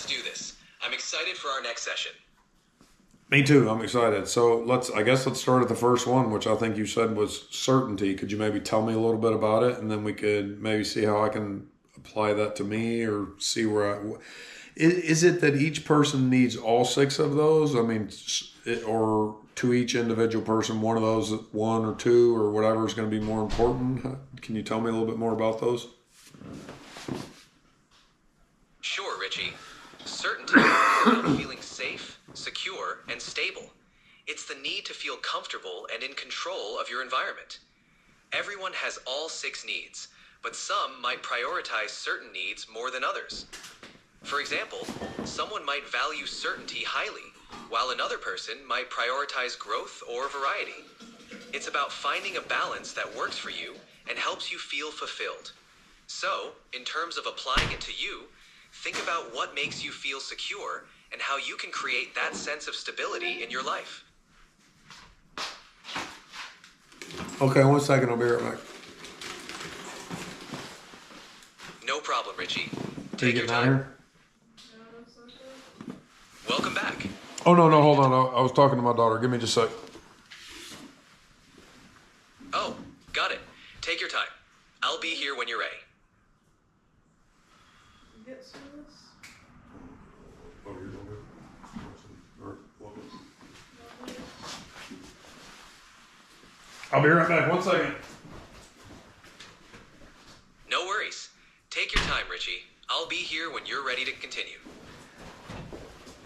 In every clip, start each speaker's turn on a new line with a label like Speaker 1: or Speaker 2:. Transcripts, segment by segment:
Speaker 1: let's do this. I'm excited for our next session.
Speaker 2: Me too. I'm excited. So I guess let's start at the first one, which I think you said was certainty. Could you maybe tell me a little bit about it, and then we could maybe see how I can apply that to me, or see where is it that each person needs all six of those? I mean, or to each individual person, one of those, one or two, or whatever is going to be more important. Can you tell me a little bit more about those?
Speaker 1: Sure, Richie. Certainty is about feeling safe, secure, and stable. It's the need to feel comfortable and in control of your environment. Everyone has all six needs, but some might prioritize certain needs more than others. For example, someone might value certainty highly, while another person might prioritize growth or variety. It's about finding a balance that works for you and helps you feel fulfilled. So, in terms of applying it to you, think about what makes you feel secure and how you can create that sense of stability in your life.
Speaker 2: Okay, 1 second. I'll be right back.
Speaker 1: No problem, Richie.
Speaker 2: Are you
Speaker 1: Take your
Speaker 2: getting out
Speaker 1: time.
Speaker 2: here?
Speaker 1: Welcome back.
Speaker 2: Oh, no, hold on. I was talking to my daughter. Give me just a sec.
Speaker 1: Oh, got it. Take your time. I'll be here when you're ready.
Speaker 2: I'll be right back. 1 second.
Speaker 1: No worries. Take your time, Richie. I'll be here when you're ready to continue.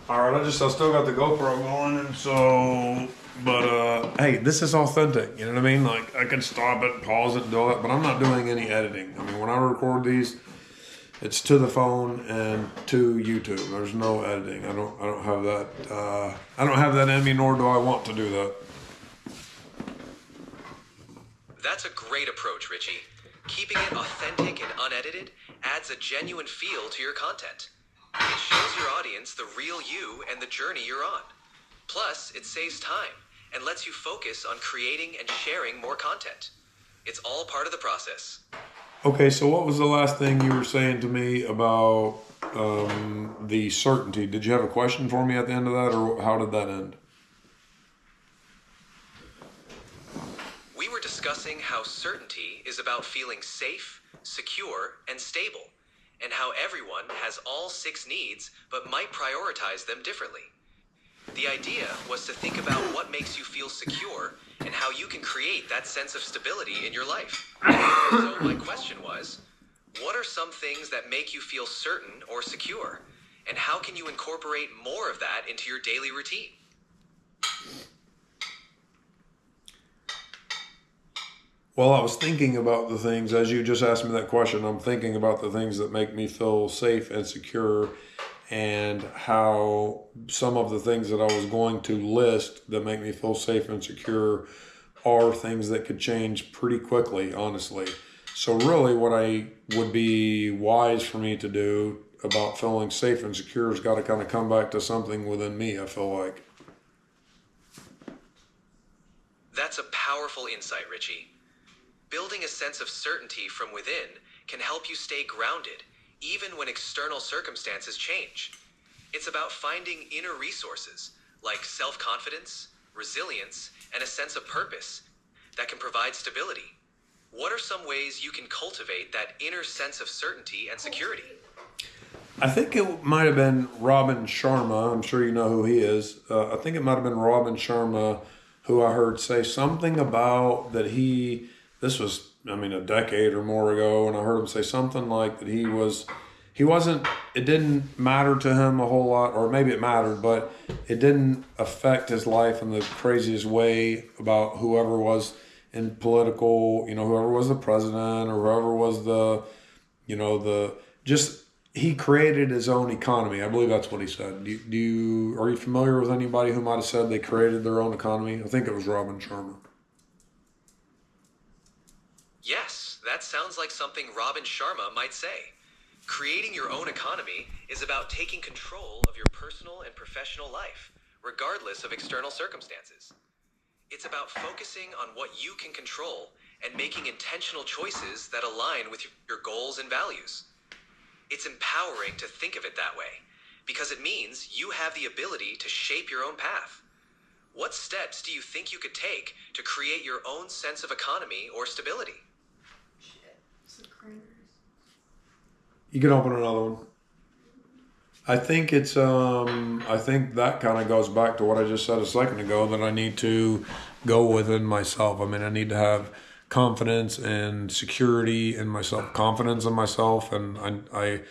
Speaker 2: All right, I still got the GoPro going, and so, but hey, this is authentic. You know what I mean? Like, I can stop it, pause it, do it, but I'm not doing any editing. I mean, when I record these, it's to the phone and to YouTube. There's no editing. I don't have that. I don't have that in me, nor do I want to do that.
Speaker 1: That's a great approach, Richie. Keeping it authentic and unedited adds a genuine feel to your content. It shows your audience the real you and the journey you're on. Plus, it saves time and lets you focus on creating and sharing more content. It's all part of the process.
Speaker 2: Okay, so what was the last thing you were saying to me about the certainty? Did you have a question for me at the end of that, or how did that end?
Speaker 1: We were discussing how certainty is about feeling safe, secure, and stable, and how everyone has all six needs but might prioritize them differently. The idea was to think about what makes you feel secure and how you can create that sense of stability in your life. So my question was, what are some things that make you feel certain or secure? And how can you incorporate more of that into your daily routine?
Speaker 2: Well, I was thinking about the things, as you just asked me that question, I'm thinking about the things that make me feel safe and secure, and how some of the things that I was going to list that make me feel safe and secure are things that could change pretty quickly, honestly. So really what I would be wise for me to do about feeling safe and secure has got to kind of come back to something within me, I feel like.
Speaker 1: That's a powerful insight, Richie. Building a sense of certainty from within can help you stay grounded, even when external circumstances change. It's about finding inner resources like self-confidence, resilience, and a sense of purpose that can provide stability. What are some ways you can cultivate that inner sense of certainty and security?
Speaker 2: I think it might have been Robin Sharma. I'm sure you know who he is. I think it might have been Robin Sharma who I heard say something about that this was, a decade or more ago, and I heard him say something like that it didn't matter to him a whole lot, or maybe it mattered, but it didn't affect his life in the craziest way about whoever was in political, whoever was the president or whoever was he created his own economy. I believe that's what he said. Are you familiar with anybody who might have said they created their own economy? I think it was Robin Sharma.
Speaker 1: Yes, that sounds like something Robin Sharma might say. Creating your own economy is about taking control of your personal and professional life, regardless of external circumstances. It's about focusing on what you can control and making intentional choices that align with your goals and values. It's empowering to think of it that way, because it means you have the ability to shape your own path. What steps do you think you could take to create your own sense of economy or stability?
Speaker 2: You can open another one. I think it's I think that kind of goes back to what I just said a second ago, that I need to go within myself. I mean, I need to have confidence and security in myself, confidence in myself. And I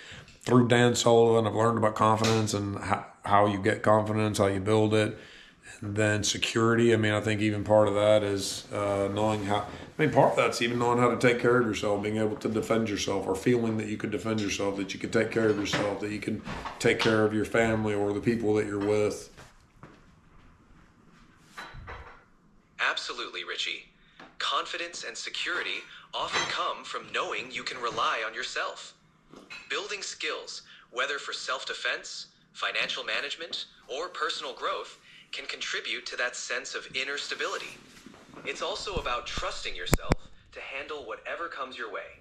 Speaker 2: through Dan Sullivan, I've learned about confidence and how you get confidence, how you build it. And then security. I mean, I think even part of that is knowing how. I mean, part of that's even knowing how to take care of yourself, being able to defend yourself, or feeling that you could defend yourself, that you can take care of yourself, that you can take care of your family or the people that you're with.
Speaker 1: Absolutely, Richie. Confidence and security often come from knowing you can rely on yourself. Building skills, whether for self-defense, financial management, or personal growth, can contribute to that sense of inner stability. It's also about trusting yourself to handle whatever comes your way.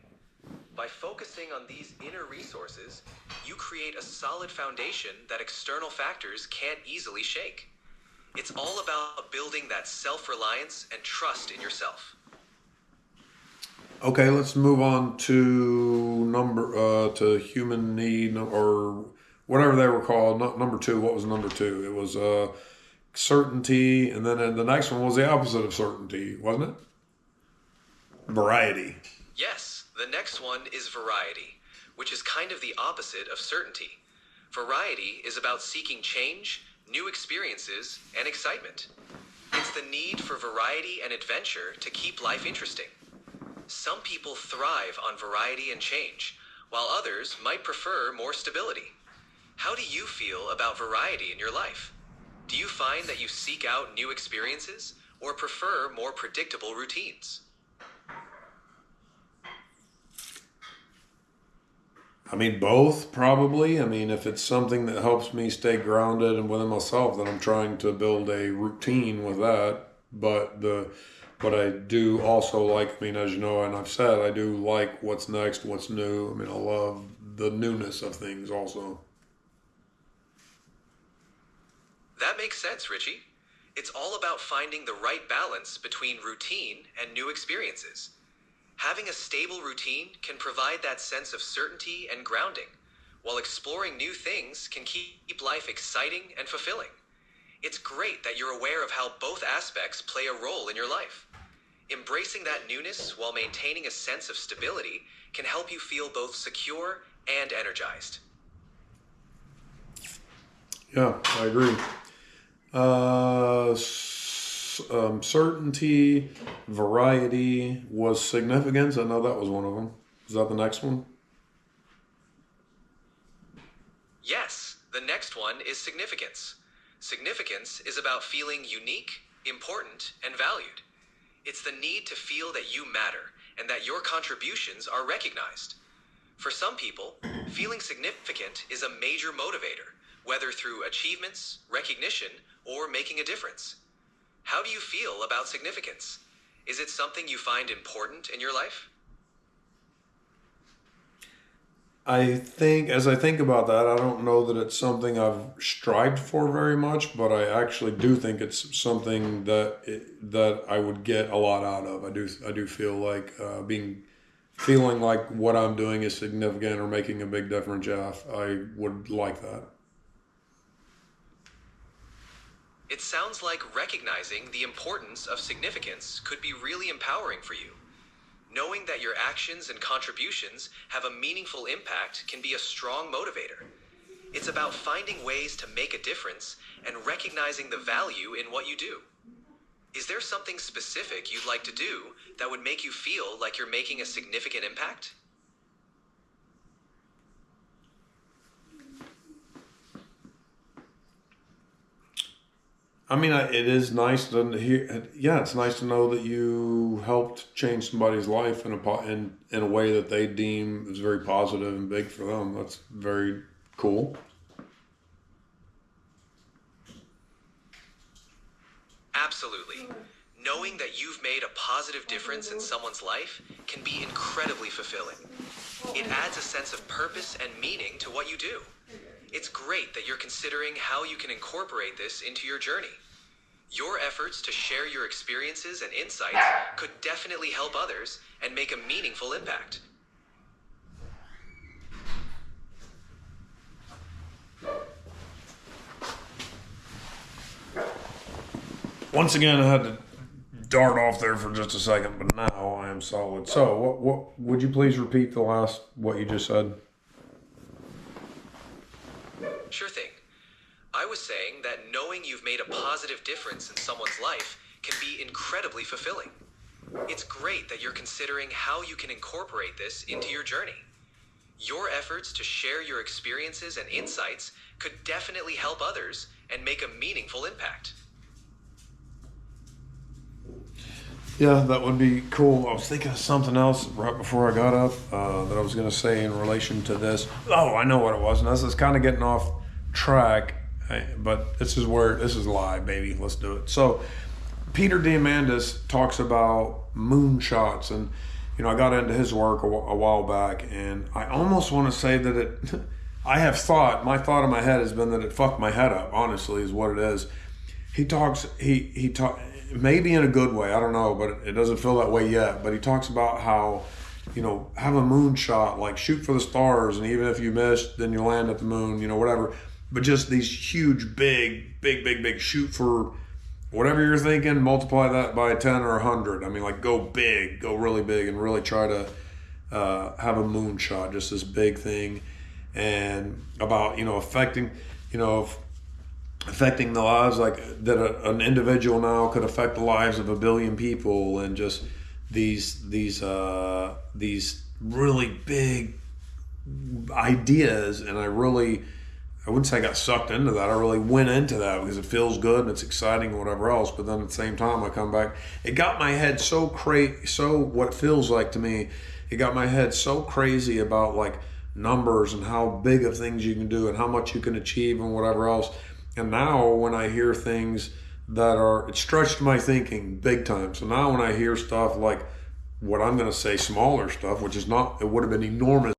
Speaker 1: By focusing on these inner resources, you create a solid foundation that external factors can't easily shake. It's all about building that self-reliance and trust in yourself.
Speaker 2: Okay, let's move on to to human need, or whatever they were called. Number two. What was number two? It was certainty, and then the next one was the opposite of certainty, wasn't it? Variety.
Speaker 1: Yes, the next one is variety, which is kind of the opposite of certainty. Variety is about seeking change, new experiences, and excitement. It's the need for variety and adventure to keep life interesting. Some people thrive on variety and change, while others might prefer more stability. How do you feel about variety in your life? Do you find that you seek out new experiences or prefer more predictable routines?
Speaker 2: I mean, both, probably. I mean, if it's something that helps me stay grounded and within myself, then I'm trying to build a routine with that. But I do also like, I mean, as you know, and I've said, I do like what's next, what's new. I mean, I love the newness of things also.
Speaker 1: That makes sense, Richie. It's all about finding the right balance between routine and new experiences. Having a stable routine can provide that sense of certainty and grounding, while exploring new things can keep life exciting and fulfilling. It's great that you're aware of how both aspects play a role in your life. Embracing that newness while maintaining a sense of stability can help you feel both secure and energized.
Speaker 2: Yeah, I agree. Certainty, variety was significance. I know that was one of them. Is that the next one?
Speaker 1: Yes, the next one is significance. Significance is about feeling unique, important, and valued. It's the need to feel that you matter and that your contributions are recognized. For some people, feeling significant is a major motivator, whether through achievements, recognition, or making a difference. How do you feel about significance? Is it something you find important in your life?
Speaker 2: As I think about that, I don't know that it's something I've strived for very much, but I actually do think it's something that I would get a lot out of. I do feel like feeling like what I'm doing is significant or making a big difference. Yeah, I would like that.
Speaker 1: It sounds like recognizing the importance of significance could be really empowering for you. Knowing that your actions and contributions have a meaningful impact can be a strong motivator. It's about finding ways to make a difference and recognizing the value in what you do. Is there something specific you'd like to do that would make you feel like you're making a significant impact?
Speaker 2: I mean, it is nice to hear. Yeah, it's nice to know that you helped change somebody's life in a way that they deem is very positive and big for them. That's very cool.
Speaker 1: Absolutely. Knowing that you've made a positive difference in someone's life can be incredibly fulfilling. It adds a sense of purpose and meaning to what you do. It's great that you're considering how you can incorporate this into your journey. Your efforts to share your experiences and insights could definitely help others and make a meaningful impact.
Speaker 2: Once again, I had to dart off there for just a second, but now I am solid. So, what would you please repeat the last what you just said?
Speaker 1: Sure thing. I was saying that knowing you've made a positive difference in someone's life can be incredibly fulfilling. It's great that you're considering how you can incorporate this into your journey. Your efforts to share your experiences and insights could definitely help others and make a meaningful impact.
Speaker 2: Yeah, that would be cool. I was thinking of something else right before I got up that I was going to say in relation to this. Oh, I know what it was. And this is kind of getting off track, but this is live, baby. Let's do it. So, Peter Diamandis talks about moonshots, and I got into his work a while back, and I almost want to say that it. My thought in my head has been that it fucked my head up. Honestly, is what it is. He talks. Maybe in a good way, I don't know, but it doesn't feel that way yet. But he talks about how, have a moonshot, like shoot for the stars, and even if you miss, then you land at the moon, whatever. But just these huge, big, shoot for whatever you're thinking, multiply that by 10 or 100. I mean, like go big, go really big, and really try to have a moonshot, just this big thing. And about, affecting the lives, like that an individual now could affect the lives of 1 billion people, and just these really big ideas. And I wouldn't say I got sucked into that. I really went into that because it feels good and it's exciting and whatever else. But then at the same time, I come back. It got my head so what feels like to me, it got my head so crazy about like numbers and how big of things you can do and how much you can achieve and whatever else. And now when I hear things it stretched my thinking big time. So now when I hear stuff like what I'm going to say, smaller stuff, which is not, it would have been enormous